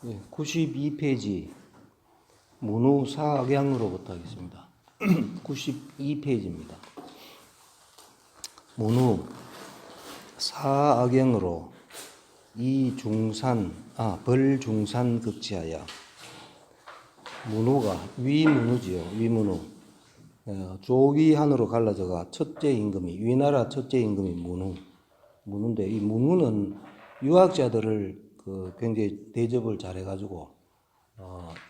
92페이지 문후 사악양으로부터 하겠습니다. 92페이지입니다. 문후 사악양으로 벌중산 극지하여 문후가 위문후지요. 위문후. 조위한으로 갈라져가 첫째 임금이 위나라 첫째 임금이 문후인데 이 문후는 유학자들을 굉장히 대접을 잘해가지고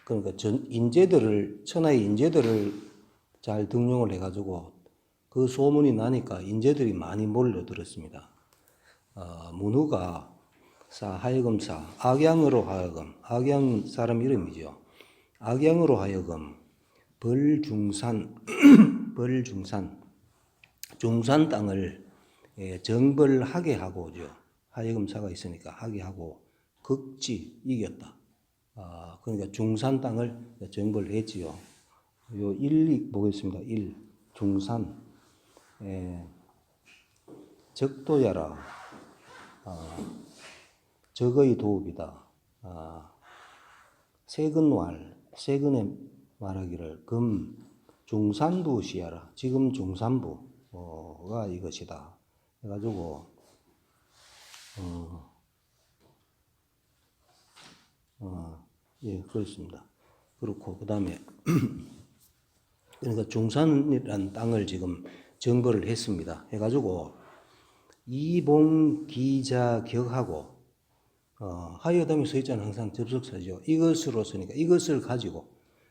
그러니까 천하의 인재들을 잘 등용을 해가지고 그 소문이 나니까 인재들이 많이 몰려들었습니다. 문후가 하여금사 악양으로 하여금, 악양 사람 이름이죠. 악양으로 하여금 벌중산 중산 땅을 정벌하게 하고죠. 하여금사가 있으니까 하게 하고 극지 이겼다. 그러니까 중산 땅을 정벌했지요. 요 1 보겠습니다. 1 중산 적도야라 적의 도읍이다. 세근에 말하기를 금 중산부 시하라. 지금 중산부가 이것이다. 해가지고 그렇습니다. 그렇고 그 다음에 그러니까 중산이라는 땅을 지금 정벌을 했습니다. 해가지고 이봉기자격하고 하여담이 서 있잖아요. 항상 접속사죠. 이것으로 쓰니까 이것을 가지고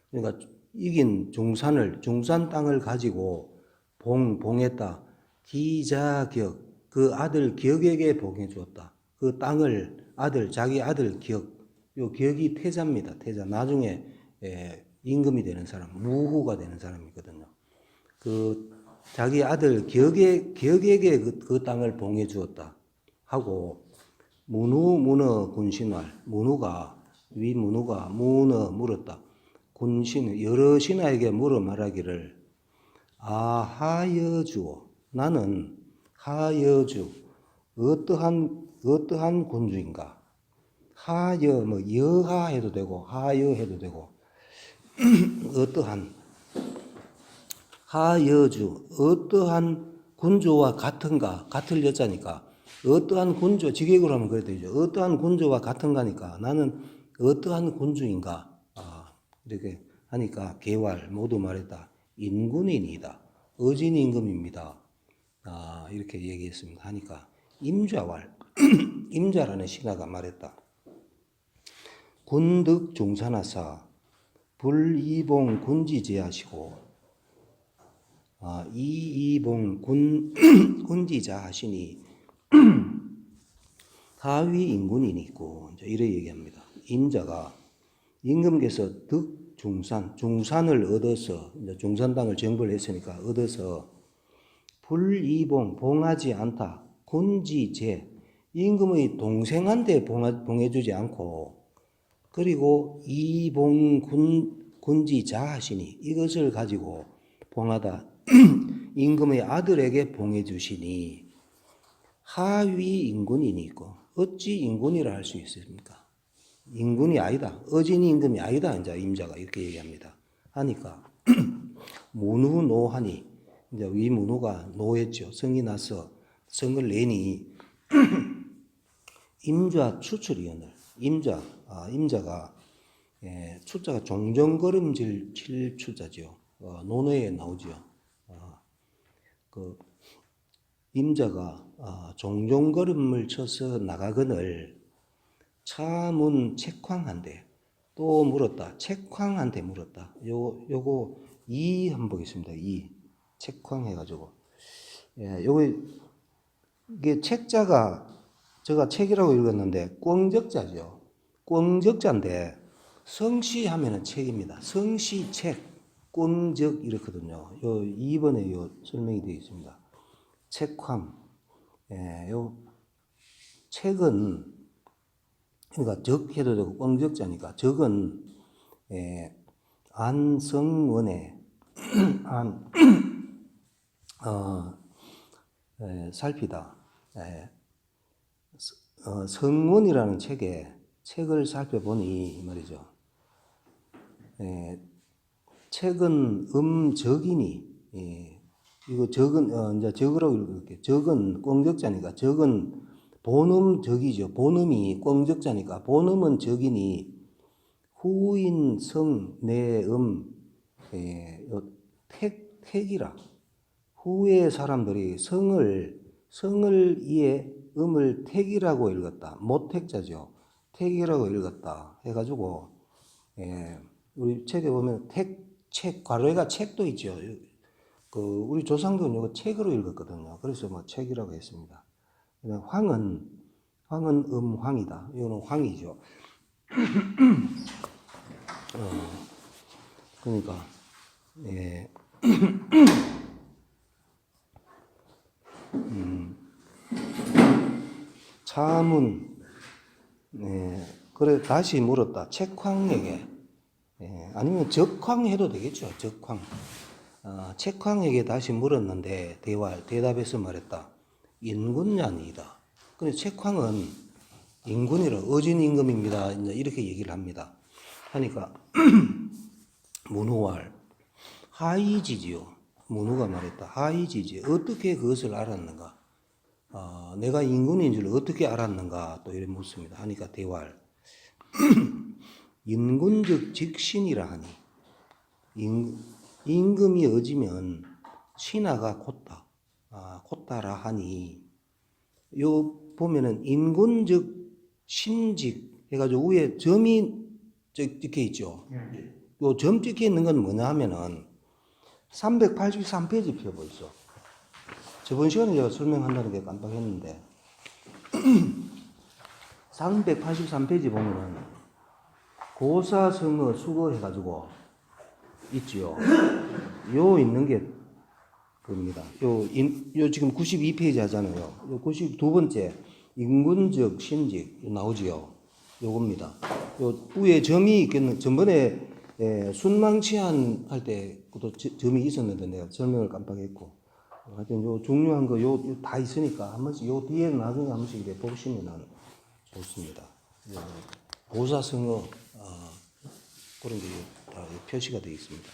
그러니까 이긴 중산 땅을 가지고 봉했다. 기자격 그 아들 기역에게 봉해 주었다. 그 땅을 자기 아들 기역 요 기역이 태자입니다. 태자 나중에 임금이 되는 사람 무후가 되는 사람이거든요. 그 자기 아들 기역에게 그 땅을 봉해 주었다 하고 문어 군신왈 위문후가 물었다. 군신 여러 신하에게 물어 말하기를 하여주오 나는 하여주 어떠한 군주인가. 여하 해도 되고 하여 해도 되고 하여주 어떠한 군주와 같은가. 같을 여자니까 어떠한 군주 직역으로 하면 그래 되죠. 어떠한 군주와 같은가니까 나는 어떠한 군주인가. 이렇게 하니까 개왈 모두 말했다. 인군인이다. 어진 임금입니다. 이렇게 얘기했습니다. 하니까 임좌왈 임자라는 신하가 말했다. 군득 중산하사 불이봉 군지제하시고 이이봉 군지자하시니 하위 인군이니고 이래 얘기합니다. 임자가 임금께서 중산을 얻어서 중산 땅을 정벌했으니까 얻어서 봉하지 않다. 군지제 임금의 동생한테 봉해주지 않고 그리고 이봉 군지자하시니 이것을 가지고 봉하다. 임금의 아들에게 봉해주시니 하위 인군이니 있고 어찌 인군이라 할 수 있습니까? 인군이 아니다. 어진 임금이 아니다. 이제 임자가 이렇게 얘기합니다. 하니까 문후 노하니 이제 위문후가 노했죠. 성이 나서 성을 내니 임자 추출이언을 임자가 추자가 종정걸음질 칠 추자죠. 논어에 나오죠. 그 임자가 종종걸음을 쳐서 나가거늘 차문 책황한테 또 물었다. 책황한테 물었다. 요거 이 한번 보겠습니다. 이 책황 해가지고 이게 책자가 제가 책이라고 읽었는데 꽝적자죠. 꽝적자인데 성시 하면은 책입니다. 성시 책 꽝적 이렇거든요. 요 2번에 요 설명이 되어 있습니다. 책황. 요 책은 그러니까 적 해도 되고 꽝적자니까 적은 안성원에 살피다. 성원이라는 책에 책을 살펴보니 말이죠. 책은 적이니, 이거 적은, 이제 적으라고 읽을게요. 적은 꽁적자니까, 적은 본음적이죠. 본음이 꽁적자니까, 본음은 적이니, 후인 성, 내음, 택이라. 후의 사람들이 성을 이에 음을 택이라고 읽었다. 모택자죠. 택이라고 읽었다. 해가지고, 우리 책에 보면 책, 괄호에가 책도 있죠. 우리 조상들은 이거 책으로 읽었거든요. 그래서 뭐 책이라고 했습니다. 황은 황이다. 이거는 황이죠. 그러니까, 차문, 그래, 다시 물었다. 책황에게, 아니면 적황해도 되겠죠. 적황. 책황에게 다시 물었는데, 대답해서 말했다. 인군냐니이다. 근데 책황은 인군이라, 어진임금입니다. 이제 이렇게 얘기를 합니다. 하니까, 문후왈, 하이지지요. 문후가 말했다. 하이지지. 어떻게 그것을 알았는가? 내가 인군인 줄 어떻게 알았는가? 또 이래 묻습니다. 하니까 대활. 인군적 직신이라 하니. 임금이 어지면 신하가 곧다. 곧다라 하니. 요 보면은 인군적 신직 해가지고 위에 점이 찍혀 있죠. 요 점 찍혀 있는 건 뭐냐 하면은 383페이지 펴보이죠. 저번 시간에 제가 설명한다는 게 깜빡했는데 383페이지 보면은 고사성어 수거 해가지고 있지요. 요 있는 게 겁니다. 요 지금 92페이지 하잖아요. 요 92번째 인군적 신직 나오지요. 요겁니다. 요 위에 점이 있겠는, 전번에 순망치한 할 때 그것도 점이 있었는데 내가 설명을 깜빡했고, 하여튼 요 중요한 거 요 다 있으니까 한 번씩 요 뒤에 나중에 한 번씩 이렇게 보시면은 좋습니다. 고사성어 그런 게 다 표시가 되어 있습니다.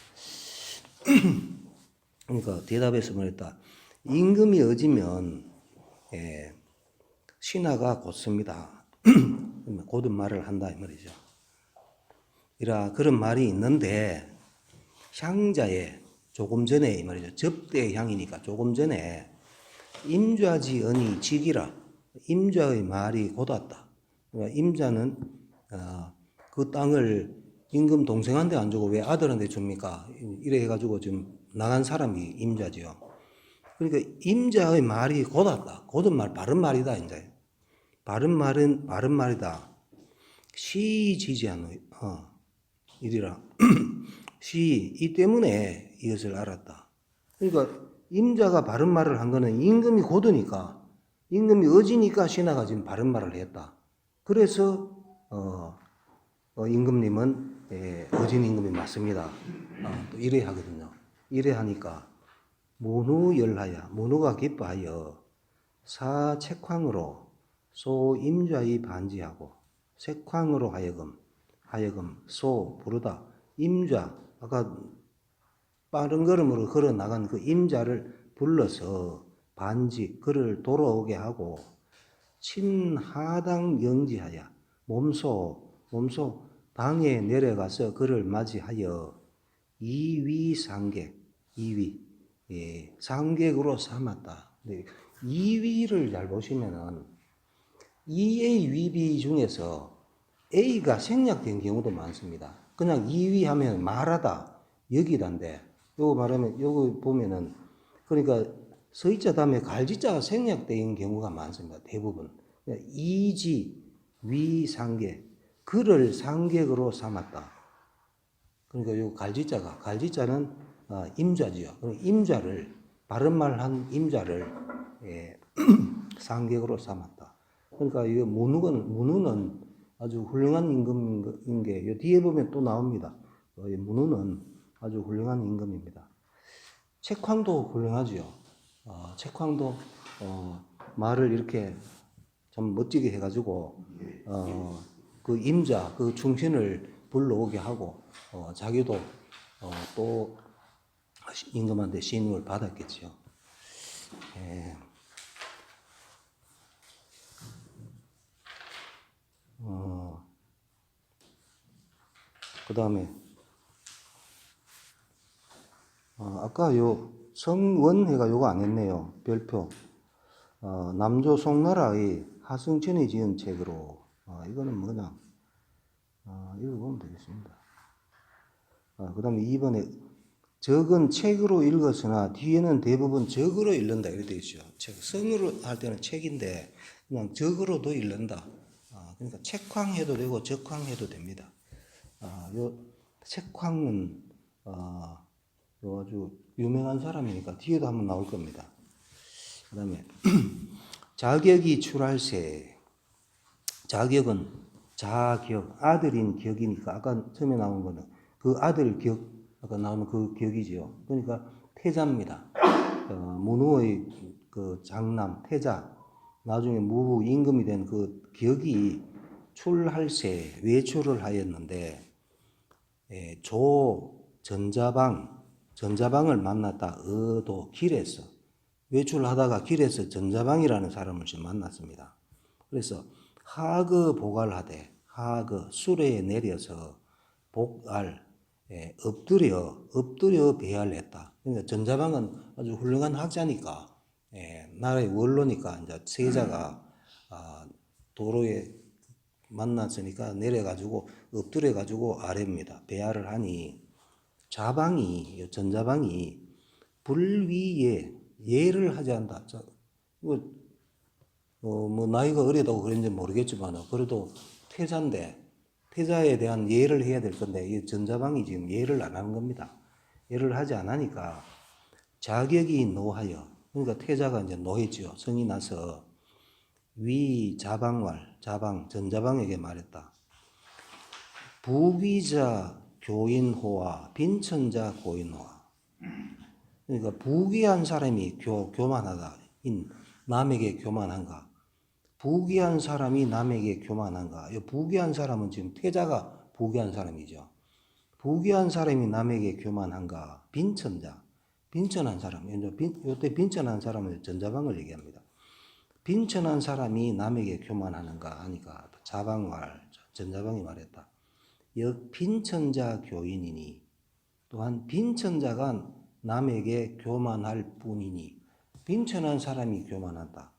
그러니까 대답에서 말했다. 임금이 어지면 신하가 곧습니다. 곧은 말을 한다 이 말이죠. 이라 그런 말이 있는데 향자에 조금 전에 이 말이죠. 접대 향이니까 조금 전에 임좌지 언이 직이라 임좌의 말이 곧았다. 그러니까 임자는 그 땅을 임금 동생한테 안 주고 왜 아들한테 줍니까? 이래 해가지고 지금 나간 사람이 임자지요. 그러니까 임자의 말이 곧았다. 곧은 말, 바른 말이다 이제. 바른 말이다. 시지지하노. 이리라. 이 때문에 이것을 알았다. 그러니까 임자가 바른 말을 한 거는 임금이 곧으니까, 임금이 어지니까 신하가 지금 바른 말을 했다. 그래서 임금님은 어진 임금이 맞습니다. 또 이래 하거든요. 이래 하니까 문후열하야, 문후가 기뻐하여 사책황으로 소 임자의 반지하고 색황으로 하여금 소 부르다 임자, 아까 빠른 걸음으로 걸어 나간 그 임자를 불러서 반지 그를 돌아오게 하고 친하당 영지하여 몸소 당에 내려가서 그를 맞이하여 이위상객 상객으로 삼았다. 네. 이위를 잘 보시면은 EA 위비 중에서 A가 생략된 경우도 많습니다. 그냥 이위하면 말하다 여기다인데 요거 말하면 요거 보면은 그러니까 서희자 다음에 갈지자가 생략된 경우가 많습니다. 대부분 이지 위상객 그를 상객으로 삼았다. 그러니까 요 갈지자는 임자지요. 임자를 바른말한 임자를 상객으로 삼았다. 그러니까 이 문후는 아주 훌륭한 임금인 게 요 뒤에 보면 또 나옵니다. 문후는 아주 훌륭한 임금입니다. 책황도 훌륭하지요. 책황도 말을 이렇게 참 멋지게 해가지고 그 임자, 그 충신을 불러오게 하고, 자기도 또 임금한테 신임을 받았겠죠. 예. 그 다음에, 아까 요 성원회가 요거 안 했네요. 별표. 남조 송나라의 하승천이 지은 책으로, 이거는 뭐냐, 읽어보면 되겠습니다. 그 다음에 2번에 적은 책으로 읽었으나 뒤에는 대부분 적으로 읽는다 이렇게 되어 있죠. 성으로 할 때는 책인데 그냥 적으로도 읽는다. 그러니까 책황해도 되고 적황해도 됩니다. 요 책황은 요 아주 유명한 사람이니까 뒤에도 한번 나올 겁니다. 그 다음에 자격이 출할세. 자격은 자격, 아들인 격이니까 아까 처음에 나온 거는 그 아들 격, 아까 나오는 그 격이지요. 그러니까 태자입니다. 문후의 그 장남 태자, 나중에 무후 임금이 된 그 격이 출할세, 외출을 하였는데 조 전자방을 만났다. 길에서 외출하다가 길에서 전자방이라는 사람을 좀 만났습니다. 그래서 하거 복알하되 하거 수레에 내려서 복알 엎드려 배알했다. 그러니까 전자방은 아주 훌륭한 학자니까 나라의 원로니까 이제 세자가 도로에 만났으니까 내려가지고 엎드려가지고 아래입니다. 배알을 하니 전자방이 불 위에 예를 하지 않다. 뭐 나이가 어리다고 그런지 모르겠지만 그래도 태자에 대한 예를 해야 될 건데 이 전자방이 지금 예를 안 하는 겁니다. 예를 하지 않으니까 자격이 노하여, 그러니까 태자가 이제 노했지요. 성이 나서 전자방에게 말했다. 부귀자 교인호와 빈천자 고인호와. 그러니까 부귀한 사람이 교만하다. 남에게 교만한가. 부귀한 사람이 남에게 교만한가. 이 부귀한 사람은 지금 태자가 부귀한 사람이죠. 부귀한 사람이 남에게 교만한가. 빈천한 사람. 이때 빈천한 사람은 전자방을 얘기합니다. 빈천한 사람이 남에게 교만하는가 하니까 전자방이 말했다. 역 빈천자 교인이니 또한 빈천자가 남에게 교만할 뿐이니 빈천한 사람이 교만한다.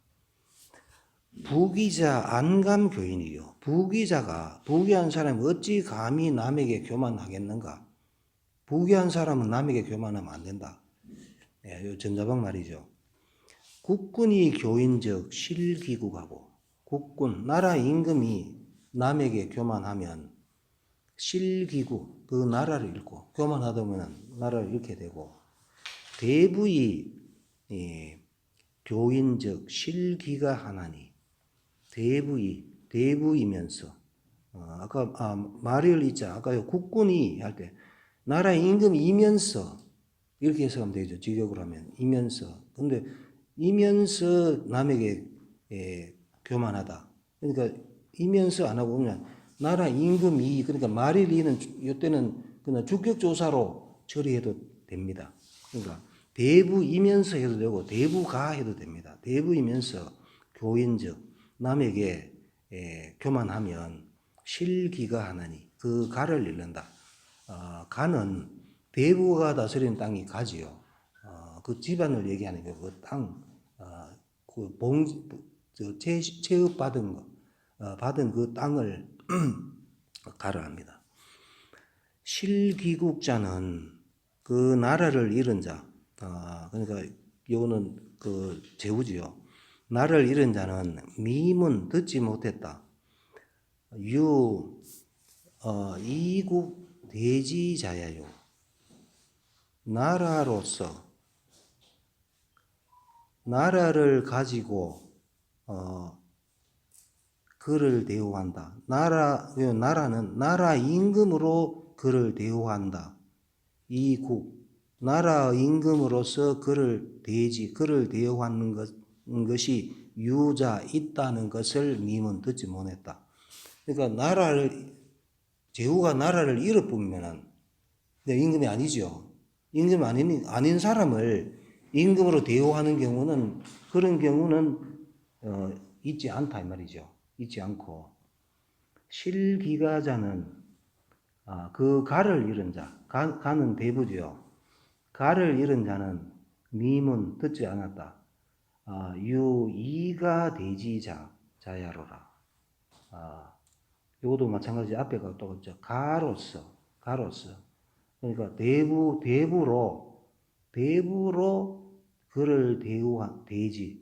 부귀자 안감 교인이요. 부귀한 사람이 어찌 감히 남에게 교만하겠는가? 부귀한 사람은 남에게 교만하면 안 된다. 요 전자방 말이죠. 국군이 교인적 실귀국하고 국군 나라 임금이 남에게 교만하면 실귀국 그 나라를 잃고 교만하다 보면 나라를 잃게 되고 대부의 교인적 실귀가 하나니 대부이면서 아까 말을 있자 아까 국군이 할 때 나라 임금이면서 이렇게 해석하면 되죠. 직역으로 하면 이면서. 근데 이면서 남에게 교만하다. 그러니까 이면서 안 하고 그냥 나라 임금이 그러니까 말일 이는 이때는 그냥 주격조사로 처리해도 됩니다. 그러니까 대부이면서 해도 되고 대부가 해도 됩니다. 대부이면서 교인적 남에게 교만하면 실귀가 하나니 그 가를 잃는다. 가는 대부가 다스리는 땅이 가지요. 그 집안을 얘기하는 게 그 땅, 체업 받은 거, 받은 그 땅을 가를 합니다. 실귀국자는 그 나라를 잃은 자, 그러니까 요는 그 제후지요. 나를 잃은 자는 미문 듣지 못했다. 이국 대지자야요. 나라를 가지고 그를 대우한다. 나라는 나라 임금으로 그를 대우한다. 나라 임금으로서 그를 대우하는 것이 유자 있다는 것을 님은 듣지 못했다. 그러니까 제후가 나라를 잃어버리면은 임금이 아니죠. 임금 아닌 사람을 임금으로 대우하는 경우는 그런 경우는 있지 않다 이 말이죠. 있지 않고 실기가자는 그 가를 잃은 자, 가는 대부죠. 가를 잃은 자는 미문 듣지 않았다. 유이가 자야로라. 이것도 마찬가지 앞에가 또 있죠. 가로서. 그러니까 대부로 그를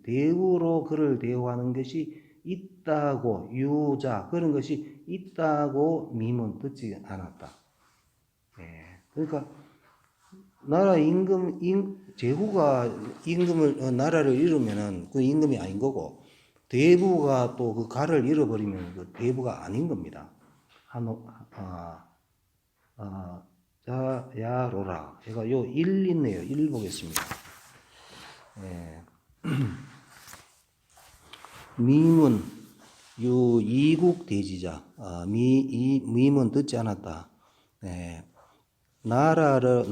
대부로 그를 대우하는 것이 있다고 유자 그런 것이 있다고 미문 듣지 않았다. 그러니까 제후가 나라를 잃으면은 그 임금이 아닌 거고 대부가 또 그 가를 잃어버리면 그 대부가 아닌 겁니다. 자야로라. 제가 요 1 있네요. 1 보겠습니다. 미문 이국 대지자. 미문 듣지 않았다. 나라로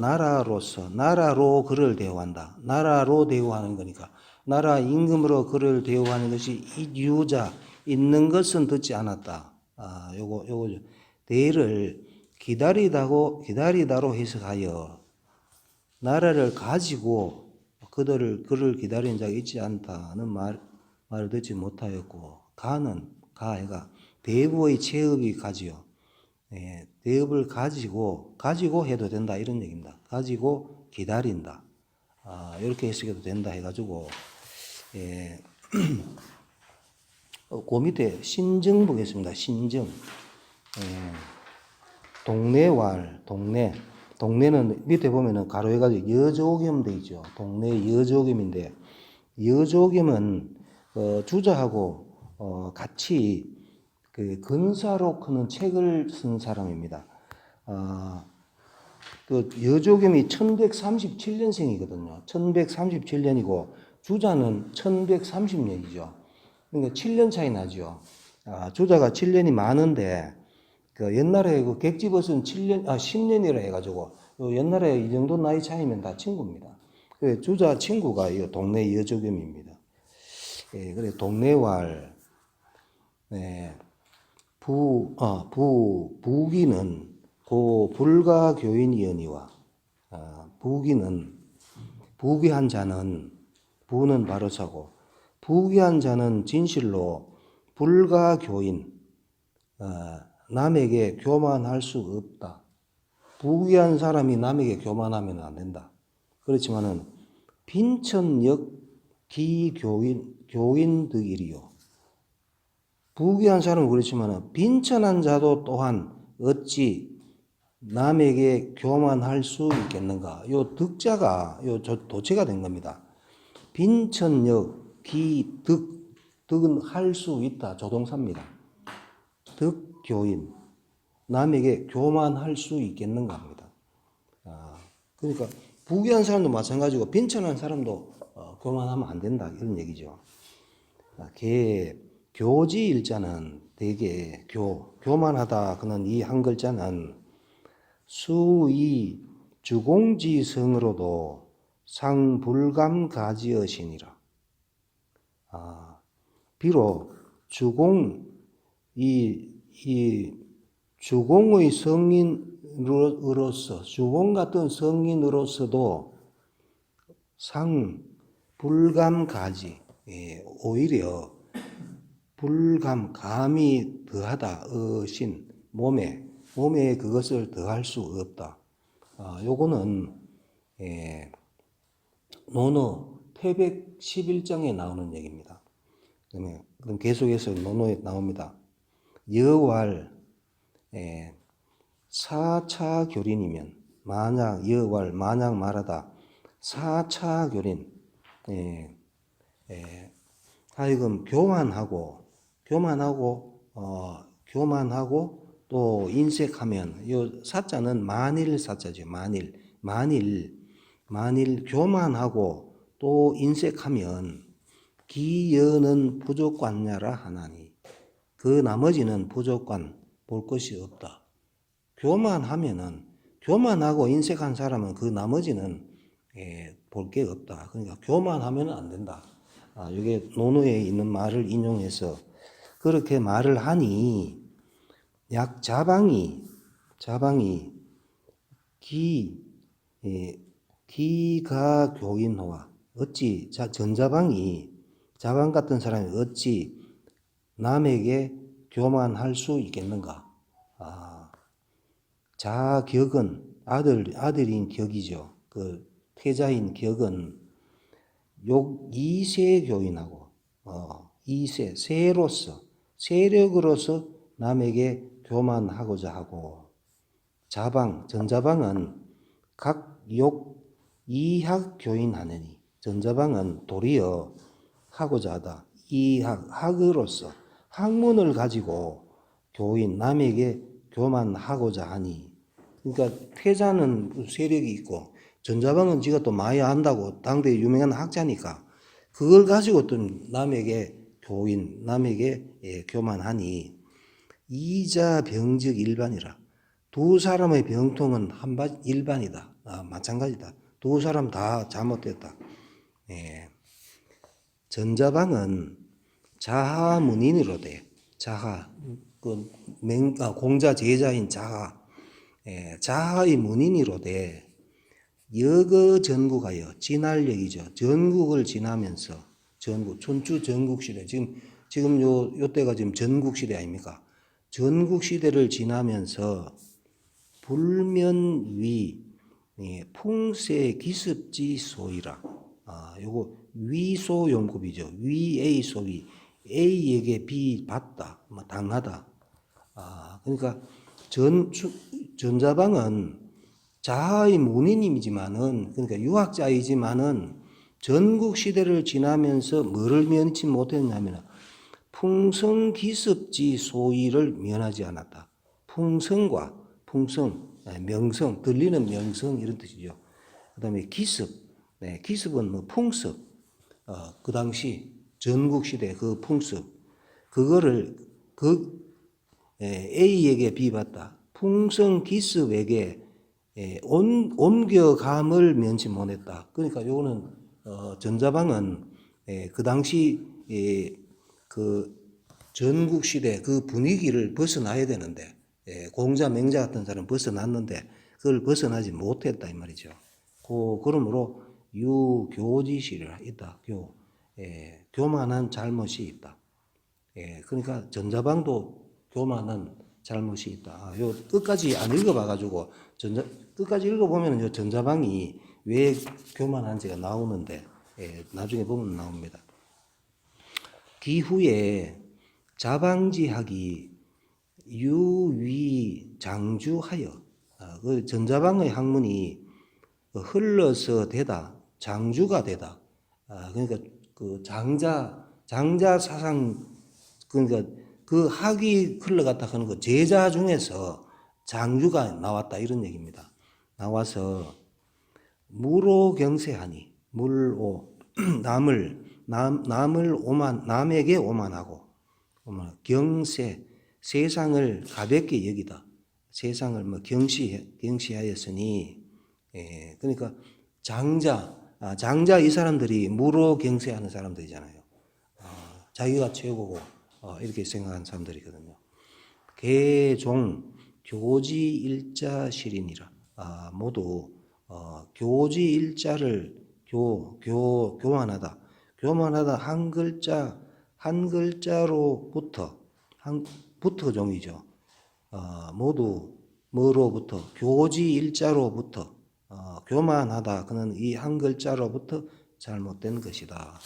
그를 대우한다. 나라로 대우하는 거니까 나라 임금으로 그를 대우하는 것이 유자 있는 것은 듣지 않았다. 요거 대를 기다리다로 해석하여 나라를 가지고 그를 기다리는 자가 있지 않다는 말을 듣지 못하였고 가해가 대부의 체업이 가지요. 대업을 가지고 해도 된다 이런 얘기입니다. 가지고 기다린다. 이렇게 해석해도 된다 해가지고 그 밑에 신정 보겠습니다. 신정. 동네는 밑에 보면은 가로해가지고 여조겸 돼 있죠. 동네 여조겸인데 여조겸은 주자하고 같이 그 근사로 크는 책을 쓴 사람입니다. 그 여조겸이 1137년생이거든요. 1137년이고 주자는 1130년이죠. 그러니까 7년 차이 나죠. 주자가 7년이 많은데 그 옛날에 그 객지벗은 10년이라 해가지고 옛날에 이 정도 나이 차이면 다 친구입니다. 그 주자 친구가 이 동네 여조겸입니다. 그래 동네왈 부기는 고 불가교인이언이와 부귀한 자는 부는 바로 차고 부귀한 자는 진실로 불가교인 남에게 교만할 수 없다. 부귀한 사람이 남에게 교만하면 안 된다. 그렇지만은 빈천역 교인득이리요. 부귀한 사람은 그렇지만 빈천한 자도 또한 어찌 남에게 교만할 수 있겠는가? 요 득자가 도체가 된 겁니다. 빈천역 득은 할 수 있다. 조동사입니다. 득교인 남에게 교만할 수 있겠는가 합니다. 그러니까 부귀한 사람도 마찬가지고 빈천한 사람도 교만하면 안 된다 이런 얘기죠. 교지 일자는 대개 교만하다 그는 이 한 글자는 수의 주공지성으로도 상불감가지어시니라. 비록 주공의 성인으로서 주공 같은 성인으로서도 상불감가지 오히려 감이 더하다. 몸에 그것을 더할 수 없다. 요거는 논어 태백 11장에 나오는 얘기입니다. 그럼 계속해서 논어에 나옵니다. 여왈 사차교린이면 만약 말하다 사차교린 하여금 교만하고 또 인색하면 요 사자는 만일 사자죠. 만일 교만하고 또 인색하면 기여는 부족관냐라 하나니 그 나머지는 부족관 볼 것이 없다. 교만하고 인색한 사람은 그 나머지는 볼 게 없다. 그러니까 교만하면 안 된다. 이게 논어에 있는 말을 인용해서 그렇게 말을 하니 자방이 기가 교인호와 어찌 자방 같은 사람이 어찌 남에게 교만할 수 있겠는가? 자격은 아들인 격이죠. 그 태자인 격은 이세 교인하고 세력으로서 남에게 교만하고자 하고 전자방은 각욕 이학 교인하느니 전자방은 도리어 하고자 하다. 학으로서 학문을 가지고 남에게 교만하고자 하니 그러니까 태자는 세력이 있고 전자방은 지가 또 많이 안다고 당대에 유명한 학자니까 그걸 가지고 또 남에게 교만하니 이자 병즉 일반이라. 두 사람의 병통은 일반이다. 마찬가지다. 두 사람 다 잘못됐다. 전자방은 자하문인으로 돼. 공자 제자인 자하의 문인으로 돼. 여거 전국하여 진할역이죠. 전국을 지나면서 춘추 전국시대 지금 요때가 지금 전국시대 아닙니까? 전국시대를 지나면서 불면위 풍세 기습지 소이라. 요거 위소용급이죠. 위A 소위 A에게 B 받다, 당하다. 그러니까 전자방은 자아의 문인이지만은 그러니까 유학자이지만은 전국 시대를 지나면서 뭐를 면치 못했냐면 풍성기습지 소위를 면하지 않았다. 명성, 들리는 명성 이런 뜻이죠. 그다음에 기습은 풍습. 그 당시 전국 시대 그 풍습 그거를 A에게 비받다. 풍성기습에게 옮겨감을 면치 못했다. 그러니까 요거는 전자방은 그 당시 그 전국 시대 그 분위기를 벗어나야 되는데 공자 맹자 같은 사람 벗어났는데 그걸 벗어나지 못했다 이 말이죠. 그러므로 유교지시를 있다. 교만한 잘못이 있다. 그러니까 전자방도 교만한 잘못이 있다. 요 끝까지 안 읽어봐가지고 끝까지 읽어보면 요 전자방이 왜 교만한지가 나오는데 나중에 보면 나옵니다. 기후에 자방지학이 유위장주하여 그 전자방의 학문이 흘러서 되다 장주가 되다. 그러니까 그 장자 사상 그러니까 그 학이 흘러갔다 하는 그 제자 중에서 장주가 나왔다 이런 얘기입니다. 나와서 물오경세하니 남에게 오만하고 세상을 가볍게 여기다. 세상을 경시하였으니 그러니까 장자 이 사람들이 물오경세하는 사람들이잖아요. 자기가 최고고 이렇게 생각하는 사람들이거든요. 개종 교지일자실이니라. 모두 교지일자를 교만하다. 한 글자로부터 부터종이죠. 모두 뭐로부터 교지일자로부터 교만하다. 그는 이 한 글자로부터 잘못된 것이다.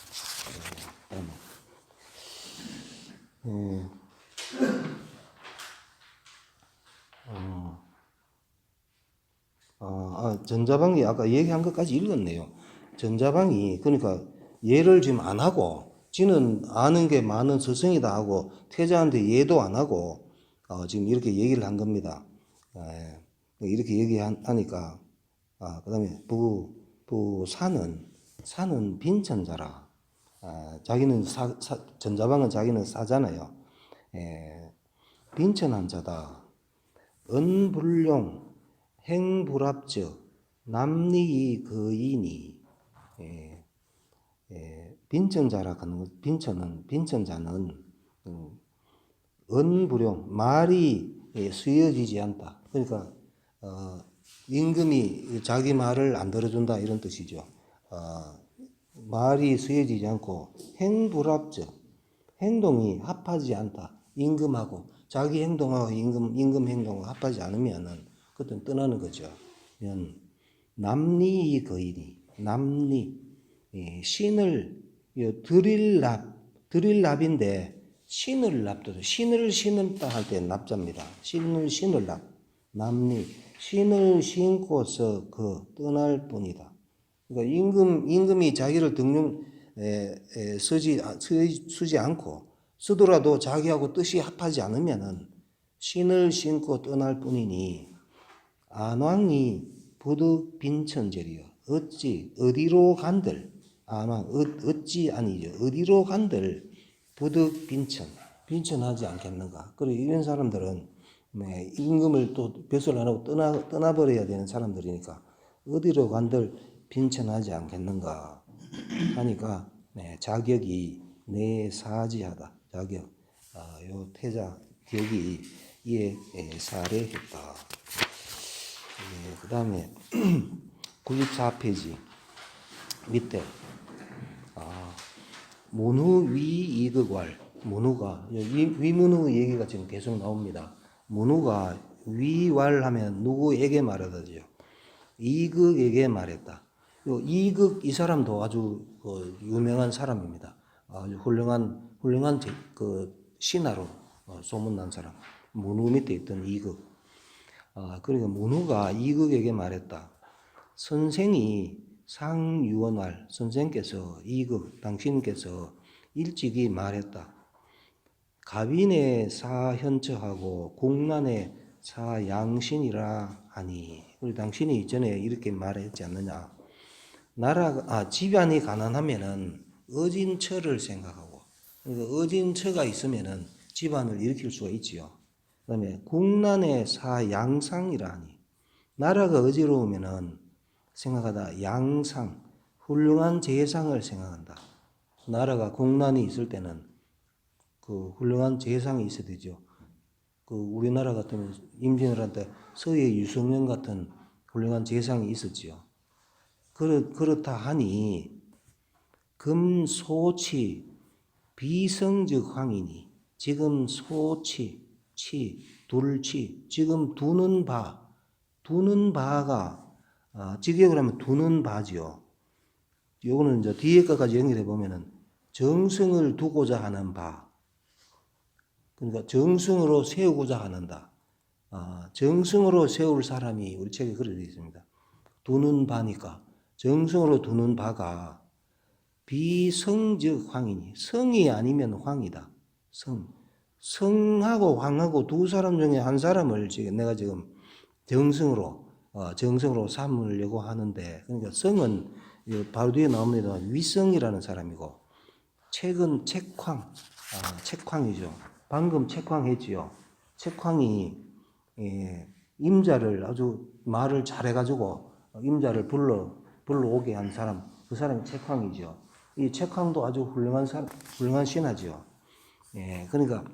전자방이 아까 얘기한 것까지 읽었네요. 전자방이 그러니까 예를 지금 안 하고 지는 아는 게 많은 스승이다 하고 태자한테 예도 안 하고 지금 이렇게 얘기를 한 겁니다. 이렇게 얘기하니까 그다음에 산은 빈천자라. 자기는 전자방은 자기는 사잖아요. 빈천한 자다. 은불용 행불합적 남리이 거이니. 빈천자라 하는 것, 빈천자는 은불용 말이 쓰여지지 않다. 그러니까 임금이 자기 말을 안 들어준다 이런 뜻이죠. 말이 쓰여지지 않고 행불합적 행동이 합하지 않다. 임금하고 자기 행동하고 임금 행동하고 합하지 않으면은 그것은 떠나는 거죠. 남리이 거이니 남리 신을 드릴 납인데 신을 납도 신을 신었다 할 때 납자입니다. 신을 납 남리 신을 신고서 떠날 뿐이다. 그러니까 임금이 자기를 등용 쓰지 않고 쓰더라도 자기하고 뜻이 합하지 않으면은 신을 신고 떠날 뿐이니 안왕이 부득 빈천제리여 어디로 간들 안왕 어찌 아니죠 어디로 간들 부득 빈천하지 않겠는가. 그리고 이런 사람들은 임금을 또 벼슬 안 하고 떠나버려야 되는 사람들이니까 어디로 간들 빈천하지 않겠는가 하니까 자격이 내사지하다. 자격 요 태자 격이 이에 사례했다. 그 다음에 94페이지 밑에 문후 위이극왈 문후가 위문후 얘기가 지금 계속 나옵니다. 문후가 위왈하면 누구에게 말하다죠. 이극에게 말했다. 이극 이 사람도 아주 유명한 사람입니다. 아주 훌륭한 신하로 소문난 사람. 문후 밑에 있던 이극. 그러니까 문후가 이극에게 말했다. 선생이 상유원왈 선생께서 이극 당신께서 일찍이 말했다. 가빈의 사현처하고 공란의 사양신이라 하니. 우리 당신이 이전에 이렇게 말했지 않느냐. 집안이 가난하면은 어진처를 생각하고, 그러니까 어진처가 있으면은 집안을 일으킬 수가 있지요. 그 다음에 국난의 사양상이라 하니. 나라가 어지러우면은 생각하다 양상, 훌륭한 재상을 생각한다. 나라가 국난이 있을 때는 그 훌륭한 재상이 있어야 되죠. 우리나라 같으면 임진왜란 때 서해 유성령 같은 훌륭한 재상이 있었지요. 그렇다 하니 금소치 비성적 황이니. 지금 소치 둘치 지금 두는 바가 직역을 하면 두는 바지요. 요거는 이제 뒤에 것까지 연결해 보면은 정성을 두고자 하는 바. 그러니까 정성으로 세우고자 하는다. 정성으로 세울 사람이 우리 책에 그렇게 되어 있습니다. 두는 바니까 정성으로 두는 바가 비성적 황이니. 성이 아니면 황이다. 성하고 황하고 두 사람 중에 한 사람을 내가 지금 정성으로 삼으려고 하는데, 그러니까 성은 바로 뒤에 나옵니다. 위성이라는 사람이고, 책은 책황이죠. 방금 책황했지요. 책황이 임자를 아주 말을 잘해가지고 임자를 불러오게 한 사람, 그 사람이 책황이죠. 이 책황도 아주 훌륭한 신하죠. 그러니까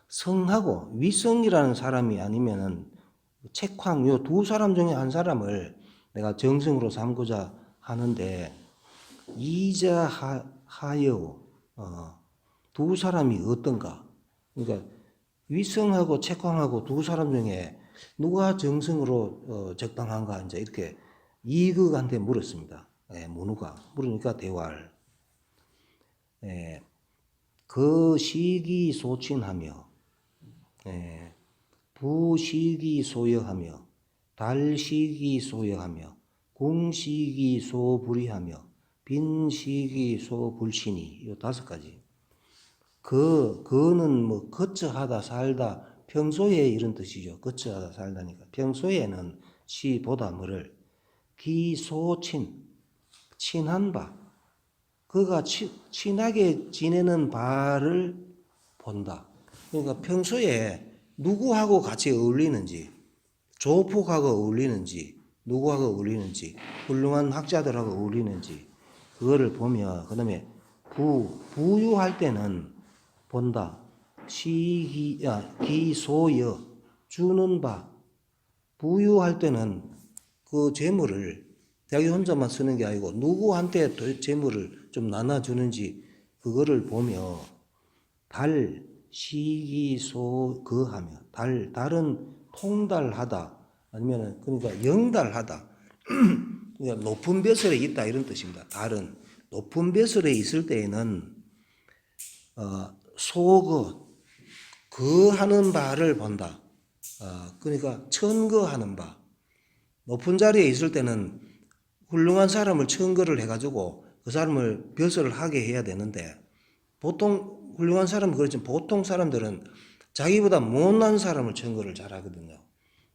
성하고 위성이라는 사람이 아니면은 책황 요 두 사람 중에 한 사람을 내가 정성으로 삼고자 하는데, 이자하여 두 사람이 어떤가? 그러니까 위성하고 책황하고 두 사람 중에 누가 정성으로 적당한가? 이제 이렇게 이극한테 물었습니다. 문후가 물으니까 대활. 그 시기 소친하며 부시기 소여하며 달시기 소여하며 궁시기 소불이하며 빈시기 소불신이 이 5가지. 그는 뭐 거처하다 살다 평소에 이런 뜻이죠. 거처하다 살다니까. 평소에는 시보다 뭐를 기소친 친한 바 그가 친하게 지내는 바를 본다. 그러니까 평소에 누구하고 같이 어울리는지, 조폭하고 어울리는지, 누구하고 어울리는지, 훌륭한 학자들하고 어울리는지, 그거를 보며, 그 다음에 부유할 때는 본다. 기소여, 주는 바. 부유할 때는 그 재물을 자기 혼자만 쓰는 게 아니고 누구한테 재물을 좀 나눠주는지 그거를 보며 시기소거하며 달은 통달하다 아니면 그러니까 영달하다 그러니까 높은 벼슬에 있다 이런 뜻입니다. 달은 높은 벼슬에 있을 때에는 거하는 바를 본다. 그러니까 천거하는 바. 높은 자리에 있을 때는 훌륭한 사람을 천거를 해가지고 그 사람을 벼슬을 하게 해야 되는데 보통 훌륭한 사람은 그렇지만 보통 사람들은 자기보다 못난 사람을 천거를 잘하거든요.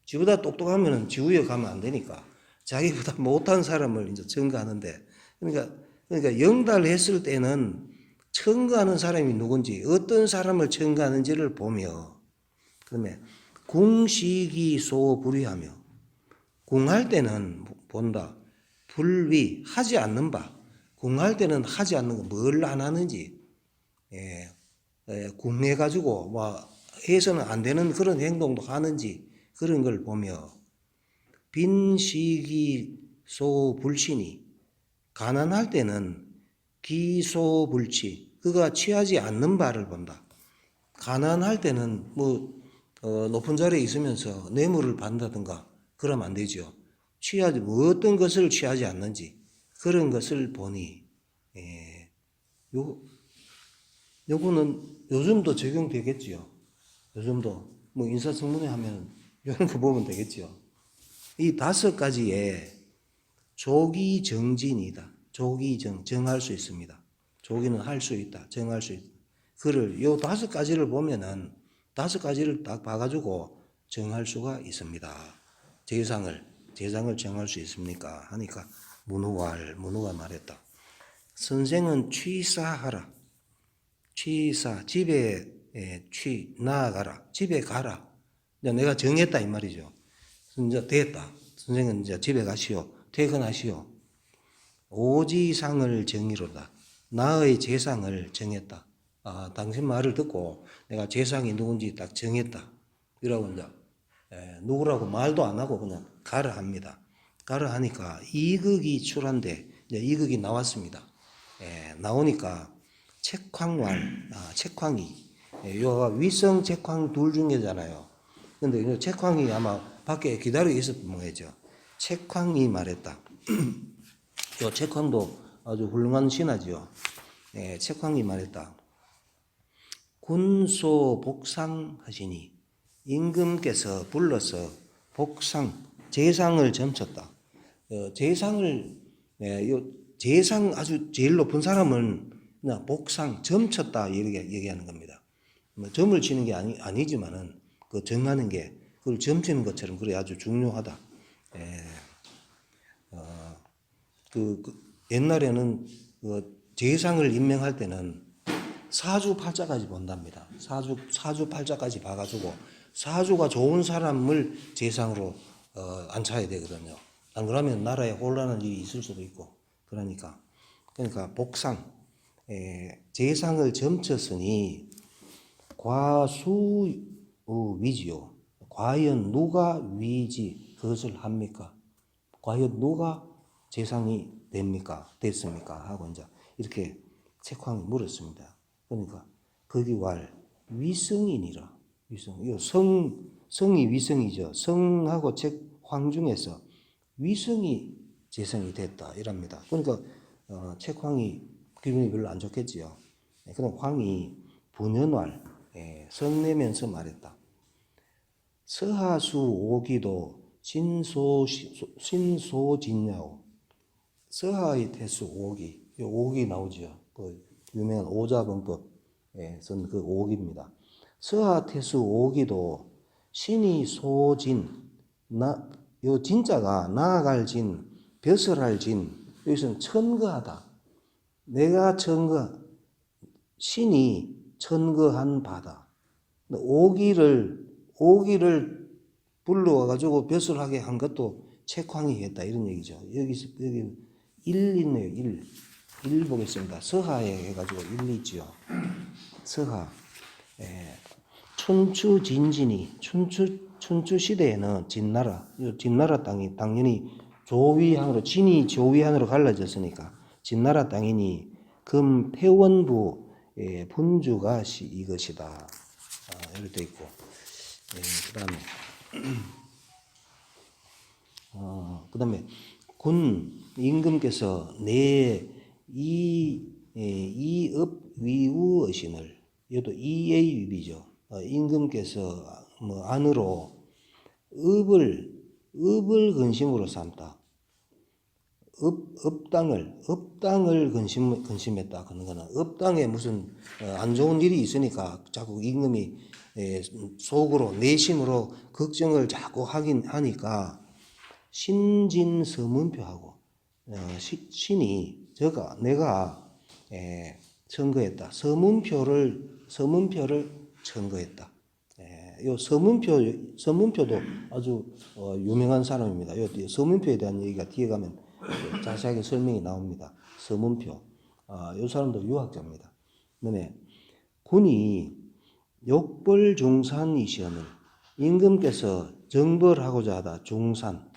지보다 똑똑하면 지구에 가면 안 되니까 자기보다 못한 사람을 이제 천거하는데 그러니까 영달했을 때는 천거하는 사람이 누군지 어떤 사람을 천거하는지를 보며 그다음에 궁시기소불위하며 궁할 때는 본다. 불위 하지 않는 바. 궁할 때는 하지 않는 거 뭘 안 하는지 궁해가지고 뭐 해서는 안 되는 그런 행동도 하는지 그런 걸 보며 빈시기소불신이 가난할 때는 기소불치 그가 취하지 않는 바를 본다. 가난할 때는 높은 자리에 있으면서 뇌물을 받는다든가 그러면 안 되죠. 어떤 것을 취하지 않는지 그런 것을 보니 요거는 요즘도 적용되겠지요. 요즘도 인사청문회 하면 이런 거 보면 되겠죠. 이 5가지의 조기정진이다. 정할 수 있습니다. 조기는 할 수 있다. 정할 수 있다. 요 5가지를 보면은 5가지를 딱 봐가지고 정할 수가 있습니다. 재상을 정할 수 있습니까? 하니까 문후가 말했다. 선생은 취사하라. 집에 나아가라. 집에 가라. 이제 내가 정했다 이 말이죠. 이제 됐다. 선생은 이제 집에 가시오. 퇴근하시오. 오지상을 정의로다. 나의 재상을 정했다. 당신 말을 듣고 내가 재상이 누군지 딱 정했다. 이라고 이제 누구라고 말도 안 하고 그냥 가라 합니다. 가라 하니까 이극이 출한데 이제 이극이 나왔습니다. 나오니까 책황이 요 위성 책황 둘 중에잖아요. 근데 책황이 아마 밖에 기다리고 있었던 모양이죠. 책황이 말했다. 요 책황도 아주 훌륭한 신하지요. 책황이 말했다. 군소 복상하시니 임금께서 불러서 재상을 점쳤다. 재상 아주 제일 높은 사람은 점쳤다 이렇게 얘기하는 겁니다. 점을 치는 게 아니지만은 그 정하는 게 그걸 점치는 것처럼 그래 아주 중요하다. 옛날에는 재상을 임명할 때는 사주팔자까지 본답니다. 사주팔자까지 봐가지고 사주가 좋은 사람을 재상으로 앉혀야 되거든요. 안 그러면 나라에 혼란한 일이 있을 수도 있고 그러니까 재상을 점쳤으니 과수위지요. 과연 누가 위지 그것을 합니까? 과연 누가 재상이 됐습니까? 하고 이제 이렇게 책황이 물었습니다. 그러니까 거기 위성이니라. 이거 성이 위성이죠. 성하고 책황 중에서 위성이 재성이 됐다 이랍니다. 그러니까 책황이 기분이 별로 안 좋겠지요. 그럼 황이 분연왈 성내면서 말했다. 서하수 오기도 신소진야오. 서하의 태수 오기. 오기 나오죠. 그 유명한 오자범법에 쓴 그 오기입니다. 서하 태수 오기도 신이 소진 요 진자가 나아갈 진 벼슬할 진 여기서는 천거하다. 내가 신이 천거한 바다. 오기를 불러와가지고 벼슬하게 한 것도 책황이 했다 이런 얘기죠. 여기 일 있네요. 일 보겠습니다. 서하에 해가지고 일 있지요. 서하. 춘추진진이 춘추 시대에는 진나라 땅이 당연히 조위항으로 진이 조위안으로 갈라졌으니까 진나라 땅이니 금태원부 분주가 이것이다. 이렇게 돼 있고 그다음에 군 임금께서 이읍 위우 어신을 이것도 이의 위비죠. 임금께서 안으로 읍을 근심으로 삼다. 읍당을 근심했다. 그런 거는 읍당에 무슨 안 좋은 일이 있으니까 자꾸 임금이 속으로 내심으로 걱정을 자꾸 하긴 하니까 신진서문표하고 신이 내가 청거했다. 서문표를 청거했다. 요 서문표도 아주 유명한 사람입니다. 요 서문표에 대한 얘기가 뒤에 가면 자세하게 설명이 나옵니다. 서문표. 요 사람도 유학자입니다. 그다음에 군이 욕벌중산이시언을 임금께서 정벌하고자 하다. 중산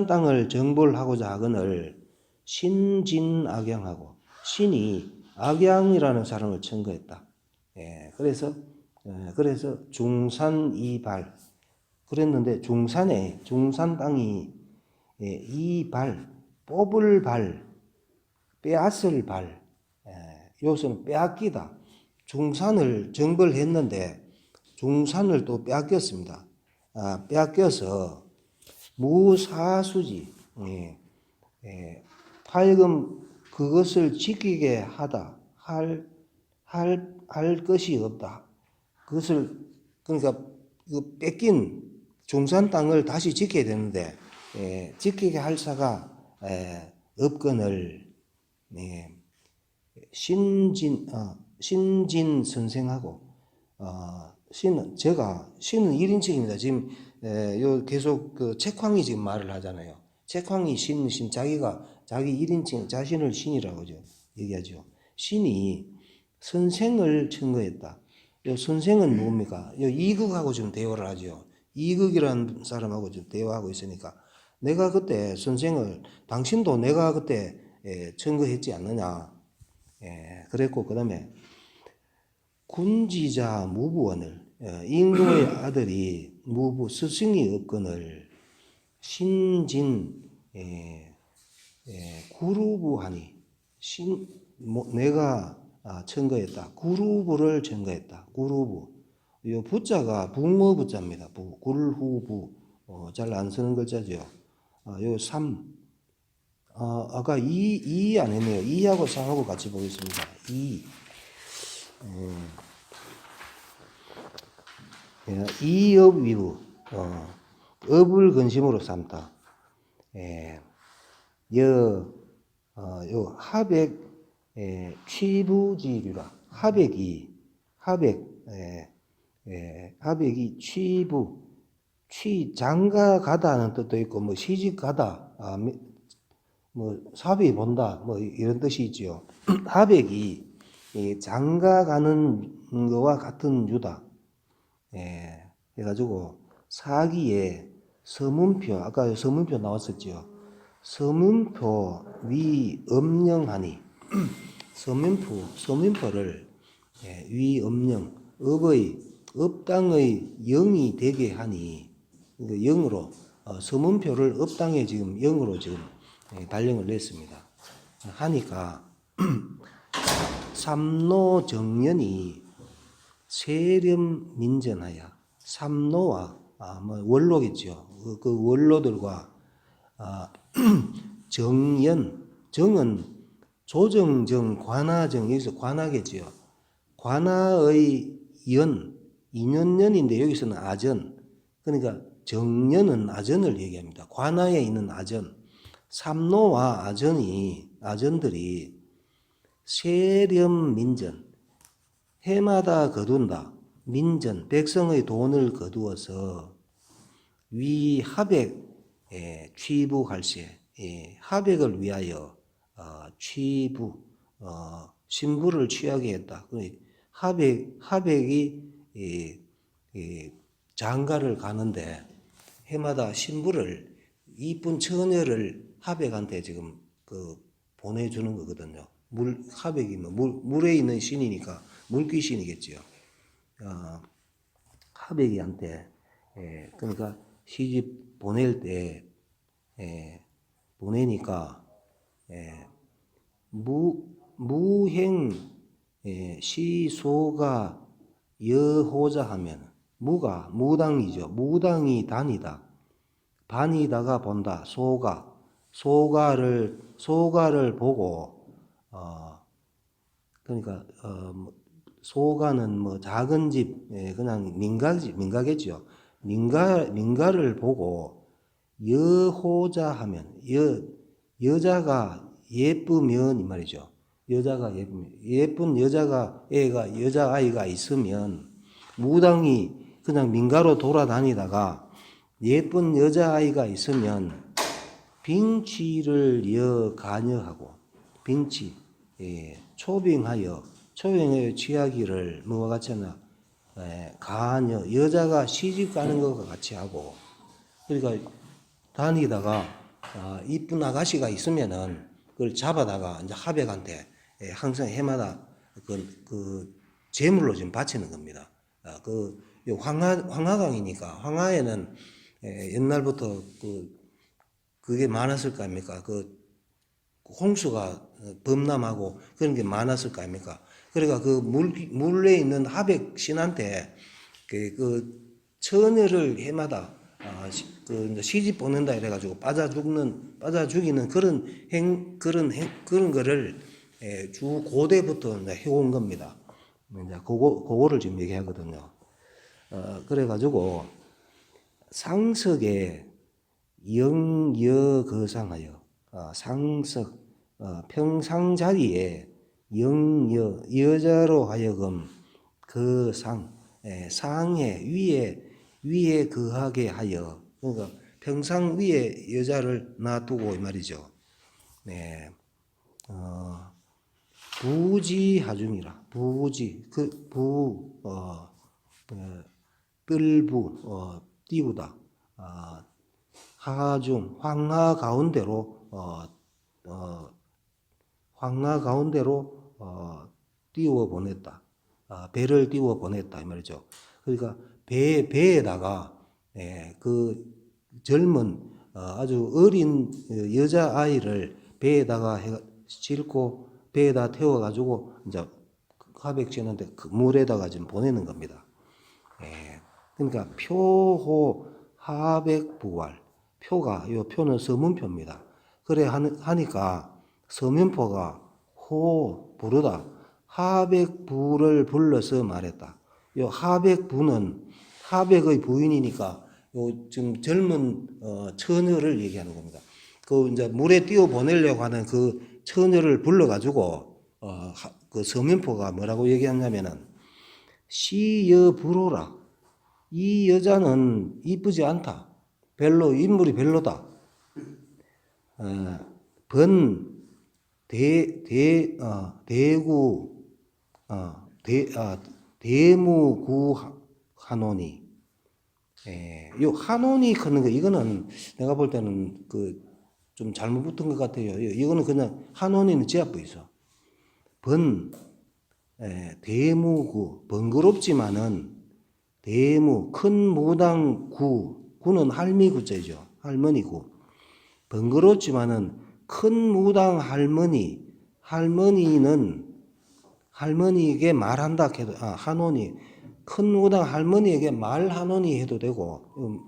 땅을 정벌하고자 하거늘 신진악양하고 신이 악양이라는 사람을 청거했다. 그래서 중산이발 그랬는데 중산 땅이 이발 뽑을 발 빼앗을 발 여기서는 빼앗기다. 중산을 정벌했는데 중산을 또 빼앗겼습니다. 빼앗겨서 무사수지 하여금 그것을 지키게 하다 할 것이 없다. 그것을 그러니까 그 뺏긴 중산 땅을 다시 지켜야 되는데 지키게 할 사가 없거늘 신진 선생하고 신은 1인칭입니다. 지금 요 계속 그 책황이 지금 말을 하잖아요. 책황이 신 자기가 자기 1인칭 자신을 신이라고 얘기하죠. 신이 선생을 청거했다. 요 선생은 뭡니까? 요 이극하고 지금 대화를 하죠. 이극이라는 사람하고 지금 대화하고 있으니까 내가 그때 선생을 당신도 내가 그때 청거했지 않느냐. 그랬고 그다음에 군지자 무부원을 임금의 아들이 무부 스승이 없거늘 신진 구루부하니 내가 청거했다. 구루부를 청거했다. 구루부. 이 부자가 붕어 부자입니다. 굴후부. 잘 안 쓰는 글자죠. 요 3. 아까 2 안 했네요. 2하고 3하고 같이 보겠습니다. 2. 이업 위부. 업을 근심으로 삼다. 요 하백 취부지류라. 하백이 장가 가다는 뜻도 있고 뭐 시집 가다 뭐 사비 본다 뭐 이런 뜻이 있지요. 하백이 장가 가는 거와 같은 유다. 해가지고 사기에 서문표 아까 서문표 나왔었죠. 서문표 위 음령하니 서문표를 위 음령 업당의 영이 되게 하니 영으로 서문표를 업당에 지금 영으로 지금 발령을 냈습니다. 하니까 삼노 정년이 세렴 민전하여 삼노와 뭐 원로겠죠. 그 원로들과 정은 조정정 관하정 여기서 관하겠지요. 관하의 인연년인데 여기서는 아전. 그러니까 정년은 아전을 얘기합니다. 관하에 있는 아전. 삼노와 아전들이 세렴 민전 해마다 거둔다. 민전 백성의 돈을 거두어서 위 하백 취부할세 하백을 위하여 취부 신부를 취하게 했다. 하백이 장가를 가는데 해마다 신부를 이쁜 처녀를 하백한테 지금 보내주는 거거든요. 하백이 물에 있는 신이니까 물귀신이겠지요. 하백이한테 그러니까 시집 보낼 때 보내니까 무행 시소가 여호자 하면 무가 무당이죠. 무당이 단이다. 반이다가 본다. 소가를 보고 그러니까 소가는 뭐 작은 집 그냥 민가겠죠. 민가를 보고 여호자 하면 여자가 예쁘면 이 말이죠. 여자가 예쁜 여자아이가 있으면 무당이 그냥 민가로 돌아다니다가 예쁜 여자아이가 있으면 빙취를 가녀하고 빙취 초빙하여 취하기를 뭐와 같이 하나 가녀 여자가 시집 가는 것과 같이 하고 그러니까 다니다가 이쁜 아가씨가 있으면은 그걸 잡아다가 이제 하백한테 항상 해마다 그 제물로 지금 바치는 겁니다. 황하강이니까 황하에는 옛날부터 그게 많았을 거 아닙니까? 홍수가 범람하고 그런 게 많았을 거 아닙니까? 그러니까 물에 있는 하백 신한테 그 처녀를 해마다 시집 보낸다 이래가지고 빠져 죽이는 그런 거를 주 고대부터 해온 겁니다. 이제 그거를 지금 얘기하거든요. 그래가지고 상석에 영여거상하여 상석 평상 자리에 여자로 하여금 그 상에 위에 거하게 하여 그러니까 평상 위에 여자를 놔두고 이 말이죠. 부지하중이라 부지 뜰부 띄우다 하중 황하 가운데로 띄워 보냈다. 배를 띄워 보냈다 이 말이죠. 그러니까 배에다가 그 젊은 아주 어린 여자 아이를 배에다가 싣고 배에다 태워 가지고 이제 하백신한테 그 물에다가 지금 보내는 겁니다. 그러니까 표호 하백부활 표가 이 표는 서문표입니다. 그래 하니까 서면포가 부르다 하백부를 불러서 말했다. 요 하백부는 하백의 부인이니까 요 지금 젊은 처녀를 얘기하는 겁니다. 이제 물에 띄워 보내려고 하는 그 처녀를 불러가지고 그 서면포가 뭐라고 얘기하냐면은 시여부로라. 이 여자는 이쁘지 않다. 별로 인물이 별로다. 대무구 한원이 요 한원이 크는 거 이거는 내가 볼 때는 좀 잘못 붙은 것 같아요. 이거는 그냥 한원이는 지압부 있어. 대무구 번거롭지만은 대무 큰 무당 구는 할미구자이죠. 할머니구. 번거롭지만은 큰 무당 할머니에게 말한다 해도 한원이 큰 무당 할머니에게 한원이 해도 되고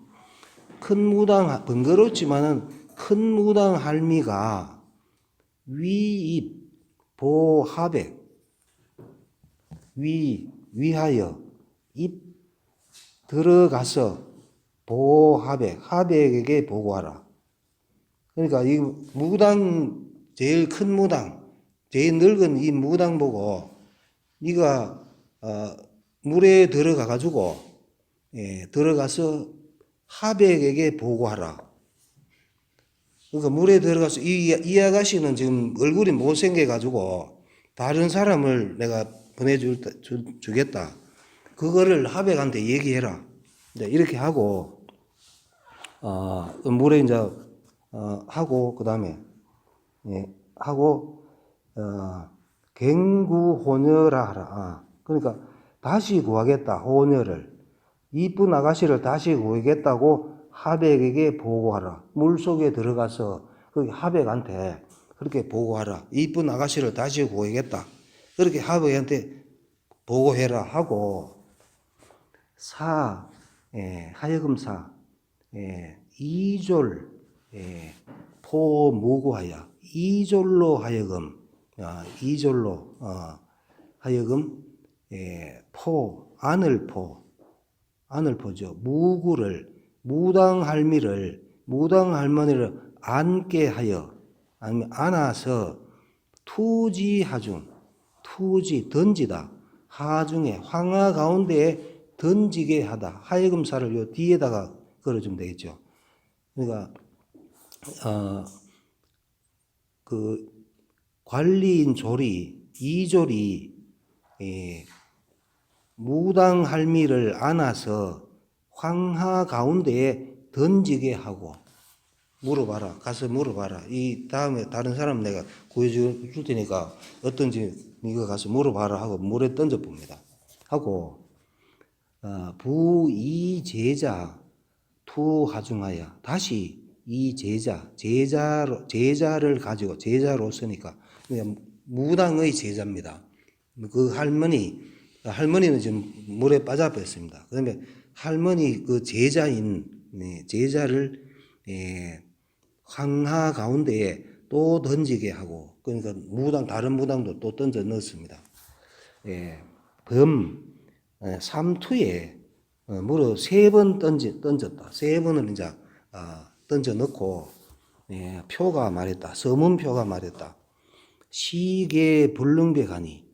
큰 무당 번거롭지만은 큰 무당 할미가 위입 보하백 위하여 입 들어가서 하백에게 보고하라. 그러니까 이 무당 제일 큰 무당 제일 늙은 이 무당 보고 네가 물에 들어가 가지고 들어가서 하백에게 보고하라. 그러니까 물에 들어가서 이 아가씨는 지금 얼굴이 못생겨 가지고 다른 사람을 내가 보내주겠다. 그거를 하백한테 얘기해라. 이제 이렇게 하고 물에 이제 하고 그다음에 하고 갱구 호녀라 하라. 그러니까 다시 구하겠다. 호녀를 이쁜 아가씨를 다시 구하겠다고 하백에게 보고하라. 물속에 들어가서 그 하백한테 그렇게 보고하라. 이쁜 아가씨를 다시 구하겠다. 그렇게 하백한테 보고해라 하고 하여금사 이졸 포무고하여 이졸로 하여금 하여금 안을포죠. 무당할머니를 앉게 하여 아니면 안아서 투지 던지다 하중에 황하 가운데에 던지게 하다. 하여금사를 요 뒤에다가 걸어주면 되겠죠. 그러니까 그 관리인 이졸이 무당할미를 안아서 황하 가운데에 던지게 하고 물어봐라. 가서 물어봐라. 이 다음에 다른 사람 내가 구해줄 테니까 어떤지 이거 가서 물어봐라 하고 물에 던져봅니다. 하고 부이제자 투하중하여 다시 이 제자를 가지고 제자로서니까 무당의 제자입니다. 그 할머니는 지금 물에 빠져버렸습니다. 그다음에 할머니 그 제자인 제자를 황하 가운데에 또 던지게 하고 그러니까 다른 무당도 또 던져 넣었습니다. 삼투에 물어 3번 던졌다. 3번을 이제 던져 넣고 표가 말했다. 서문표가 말했다. 시계 불능백하니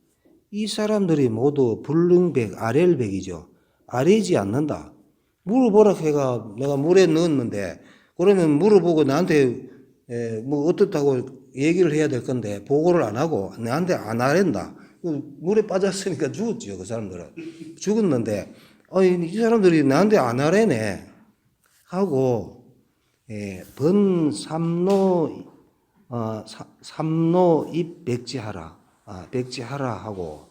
이 사람들이 모두 불능백 아렐백이죠. 아래지 않는다. 물어보라 해가 내가 물에 넣었는데 그러면 물어보고 나한테 뭐 어떻다고 얘기를 해야 될 건데 보고를 안 하고 나한테 안 아랜다. 물에 빠졌으니까 죽었죠. 그 사람들은 죽었는데 이 사람들이 나한테 안 하래네 하고 삼노 입 백지하라 하고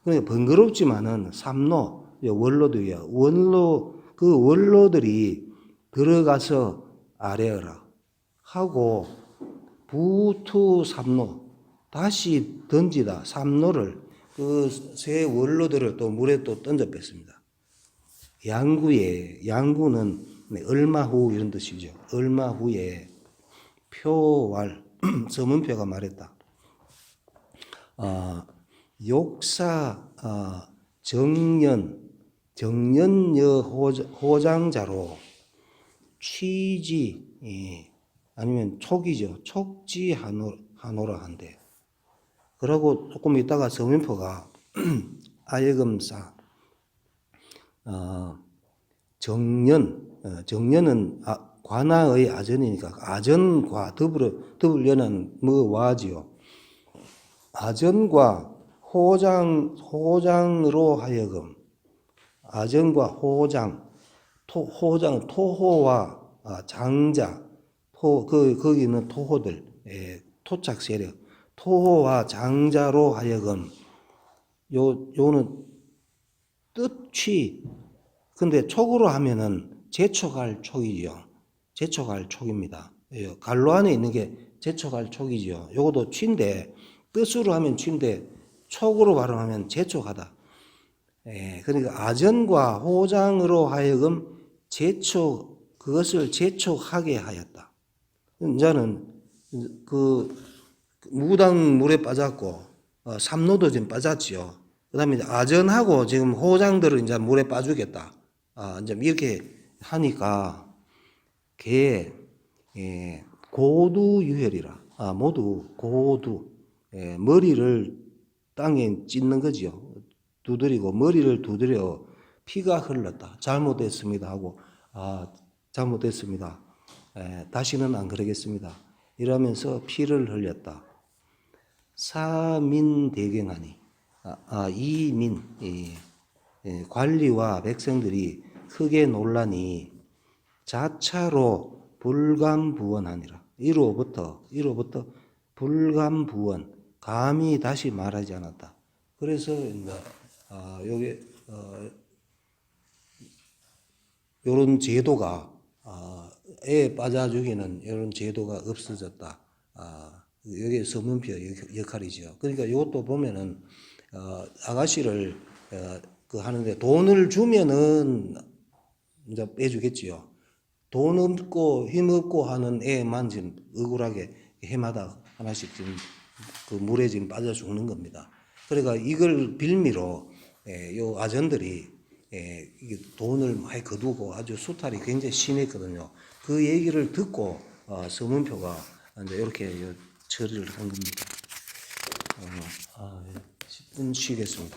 그러니까 번거롭지만은 삼노 원로도요. 그 원로들이 들어가서 아래어라 하고 부투 삼노 다시 던지다 삼노를 그 세 원로들을 또 물에 또 던져 뺐습니다. 양구는 얼마 후 이런 뜻이죠. 얼마 후에 표왈 서문표가 말했다. 욕사 정년여 호장자로 취지 아니면 촉이죠. 촉지하노라 한대. 그러고 조금 있다가 서문표가 아여금사 정년은 관아의 아전이니까 아전과 더불려는 와지요. 아전과 호장으로 하여금 아전과 호장 토호와 장자 거기는 토호들 토착 세력 토호와 장자로 하여금 요는 뜻취 근데 촉으로 하면은 제촉할 촉이죠. 제촉할 촉입니다. 갈로 안에 있는 게 제촉할 촉이죠. 요것도 취인데 뜻으로 하면 취인데 촉으로 발음하면 제촉하다. 그러니까 아전과 호장으로 하여금 그것을 제촉하게 하였다. 이제는 그 무당 물에 빠졌고 삼노도 지금 빠졌지요. 그다음에 아전하고 지금 호장들은 이제 물에 빠지겠다. 이제 이렇게 하니까 고두유혈이라. 모두 고두 머리를 땅에 찢는 거지요. 두드리고 머리를 두드려 피가 흘렀다. 잘못됐습니다 하고 잘못됐습니다. 다시는 안 그러겠습니다. 이러면서 피를 흘렸다. 사민대경하니 이민 관리와 백성들이 크게 논란이 자차로 불감부원하니라. 이로부터 불감부원 감히 다시 말하지 않았다. 그래서 요게 요런 제도가 애 빠져 죽이는 이런 제도가 없어졌다. 이게 서문표 역할이죠. 그러니까 이것도 보면은 아가씨를 그 하는데 돈을 주면은 이제 빼주겠지요. 돈 없고 힘 없고 하는 애만 지금 억울하게 해마다 하나씩 지금 그 물에 지금 빠져 죽는 겁니다. 그러니까 이걸 빌미로 요 아전들이 이게 돈을 많이 거두고 아주 수탈이 굉장히 심했거든요. 그 얘기를 듣고 서문표가 이제 이렇게 처리를 한 겁니다. 10분 쉬겠습니다.